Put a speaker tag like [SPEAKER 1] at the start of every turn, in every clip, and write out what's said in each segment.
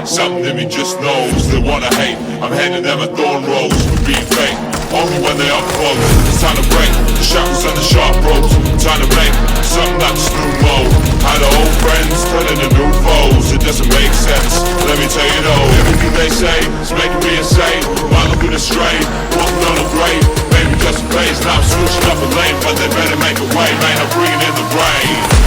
[SPEAKER 1] Something in me just knows they wanna hate. I'm handing them a thorn rose for being fake. Only when they are close, it's time to break the shackles and the sharp ropes. Time to make something that's new mode. How the old friends turn into new foes. It doesn't make sense, let me tell you though. Everything they say is making me insane. While looking astray, walking on a grave. Maybe just a phase, now I'm switching up a lane. But they better make a way, man, I'm bringing in the rain.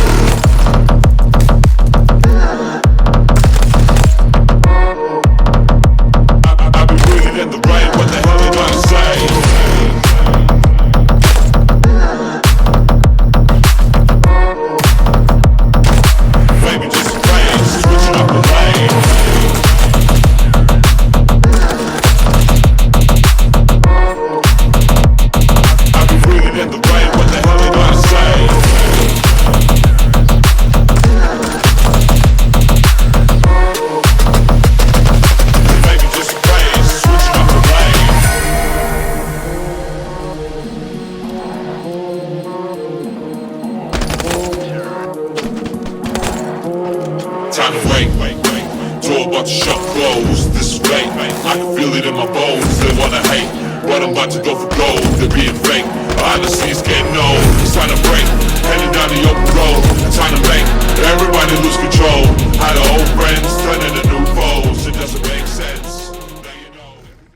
[SPEAKER 1] Time to wait, door about to shut close. This is fate, I can feel it in my bones. They wanna hate, but I'm about to go for gold. They're being fake, honestly it's getting old. It's time to break, heading down the open road. Time to make everybody lose control. How the old friends turn into